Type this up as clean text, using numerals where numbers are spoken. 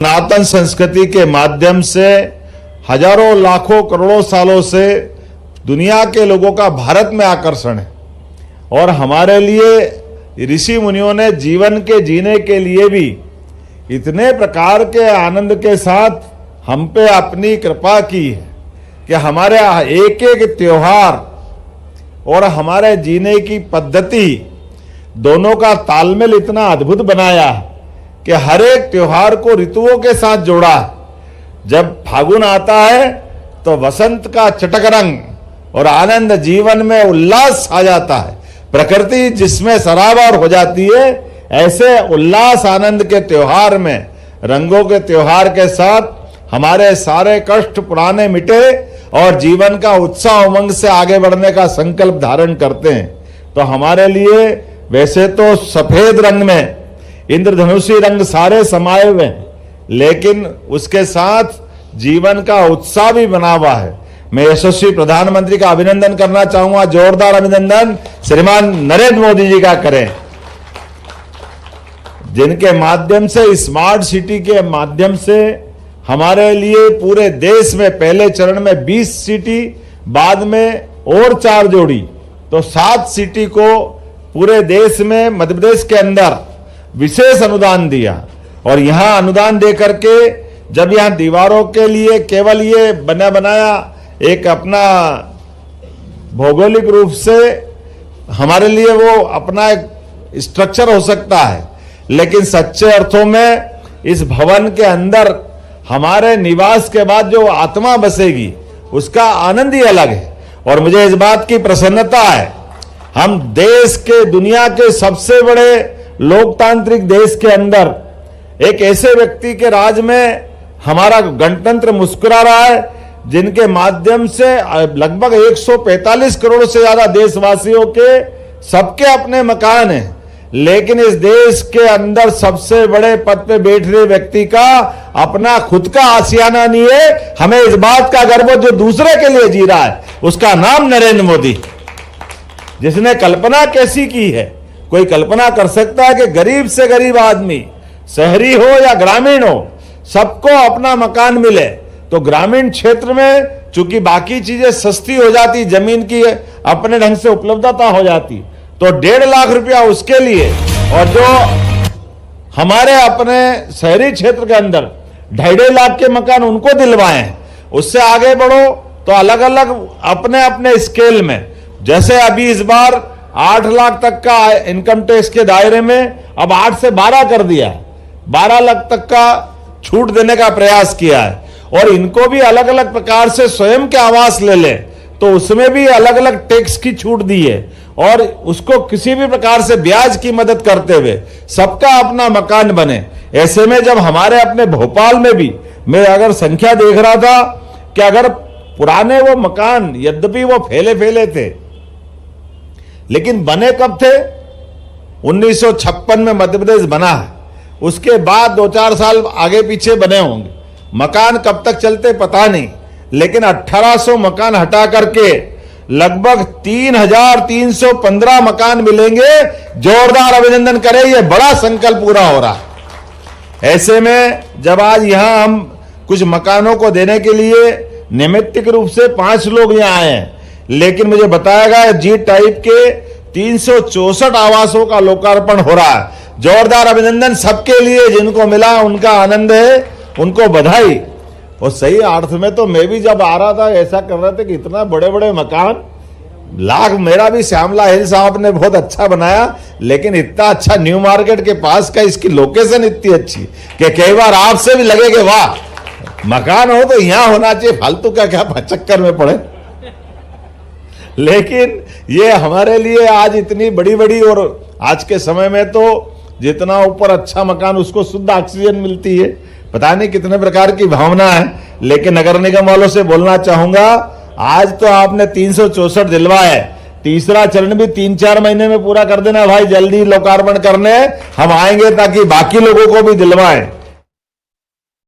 सनातन संस्कृति के माध्यम से हजारों लाखों करोड़ों सालों से दुनिया के लोगों का भारत में आकर्षण है और हमारे लिए ऋषि मुनियों ने जीवन के जीने के लिए भी इतने प्रकार के आनंद के साथ हम पे अपनी कृपा की है कि हमारे एक एक त्योहार और हमारे जीने की पद्धति दोनों का तालमेल इतना अद्भुत बनाया है कि हर एक त्योहार को ऋतुओं के साथ जोड़ा है। जब फागुन आता है तो वसंत का चटक रंग और आनंद, जीवन में उल्लास आ जाता है। प्रकृति जिसमें सराबोर हो जाती है, ऐसे उल्लास आनंद के त्योहार में, रंगों के त्योहार के साथ हमारे सारे कष्ट पुराने मिटे और जीवन का उत्साह उमंग से आगे बढ़ने का संकल्प धारण करते हैं। तो हमारे लिए वैसे तो सफेद रंग में इंद्रधनुषी रंग सारे समाये हुए हैं, लेकिन उसके साथ जीवन का उत्साह भी बना हुआ है। मैं यशस्वी प्रधानमंत्री का अभिनंदन करना चाहूंगा। जोरदार अभिनंदन श्रीमान नरेंद्र मोदी जी का करें, जिनके माध्यम से स्मार्ट सिटी के माध्यम से हमारे लिए पूरे देश में पहले चरण में 20 सिटी, बाद में और 4 जोड़ी, तो 7 सिटी को पूरे देश में मध्य प्रदेश के अंदर विशेष अनुदान दिया। और यहां अनुदान दे करके जब यहां दीवारों के लिए केवल ये बनाया एक अपना भौगोलिक रूप से हमारे लिए वो अपना एक स्ट्रक्चर हो सकता है, लेकिन सच्चे अर्थों में इस भवन के अंदर हमारे निवास के बाद जो आत्मा बसेगी उसका आनंद ही अलग है। और मुझे इस बात की प्रसन्नता है, हम देश के, दुनिया के सबसे बड़े लोकतांत्रिक देश के अंदर एक ऐसे व्यक्ति के राज में हमारा गणतंत्र मुस्कुरा रहा है, जिनके माध्यम से लगभग 145 करोड़ से ज्यादा देशवासियों के सबके अपने मकान हैं, लेकिन इस देश के अंदर सबसे बड़े पद पे बैठ रहे व्यक्ति का अपना खुद का आशियाना नहीं है। हमें इस बात का गर्व जो दूसरे के लिए जी रहा है, उसका नाम नरेंद्र मोदी। जिसने कल्पना कैसी की है, कोई कल्पना कर सकता है कि गरीब से गरीब आदमी, शहरी हो या ग्रामीण हो, सबको अपना मकान मिले। तो ग्रामीण क्षेत्र में चूंकि बाकी चीजें सस्ती हो जाती, जमीन की अपने ढंग से उपलब्धता हो जाती, तो 1.5 लाख रुपया उसके लिए, और जो हमारे अपने शहरी क्षेत्र के अंदर 2.5 लाख के मकान उनको दिलवाए हैं। उससे आगे बढ़ो तो अलग अलग अपने अपने स्केल में, जैसे अभी इस बार 8 लाख तक का इनकम टैक्स के दायरे में अब 8 से 12 कर दिया है, 12 लाख तक का छूट देने का प्रयास किया है। और इनको भी अलग अलग प्रकार से स्वयं के आवास ले ले तो उसमें भी अलग अलग टैक्स की छूट दी है, और उसको किसी भी प्रकार से ब्याज की मदद करते हुए सबका अपना मकान बने। ऐसे में जब हमारे अपने भोपाल में भी मैं अगर संख्या देख रहा था कि अगर पुराने वो मकान यद्यपि वो फैले फैले थे, लेकिन बने कब थे? 1956 में मध्य प्रदेश बना है, उसके बाद 2-4 साल आगे पीछे बने होंगे। मकान कब तक चलते पता नहीं, लेकिन 1800 मकान हटा करके लगभग 3315 मकान मिलेंगे। जोरदार अभिनंदन करें, यह बड़ा संकल्प पूरा हो रहा है। ऐसे में जब आज यहां हम कुछ मकानों को देने के लिए नैमित्तिक रूप से 5 लोग यहां आए हैं, लेकिन मुझे बताया गया जी टाइप के 364 आवासों का लोकार्पण हो रहा है। जोरदार अभिनंदन सबके लिए, जिनको मिला उनका आनंद है, उनको बधाई। और सही अर्थ में तो मैं भी जब आ रहा था ऐसा कर रहे थे कि इतना बड़े बड़े मकान, लाख मेरा भी श्यामला हिल साहब ने बहुत अच्छा बनाया, लेकिन इतना अच्छा न्यू मार्केट के पास का, इसकी लोकेशन इतनी अच्छी कि कई बार आपसे भी लगे कि वाह, मकान हो तो यहां होना चाहिए, फालतू का क्या चक्कर में पड़े। लेकिन ये हमारे लिए आज इतनी बड़ी बड़ी, और आज के समय में तो जितना ऊपर अच्छा मकान उसको शुद्ध ऑक्सीजन मिलती है, पता नहीं कितने प्रकार की भावना है। लेकिन नगर निगम वालों से बोलना चाहूंगा, आज तो आपने 364 दिलवाए, तीसरा चरण भी 3-4 महीने में पूरा कर देना भाई, जल्दी लोकार्पण करने हम आएंगे ताकि बाकी लोगों को भी दिलवाएं।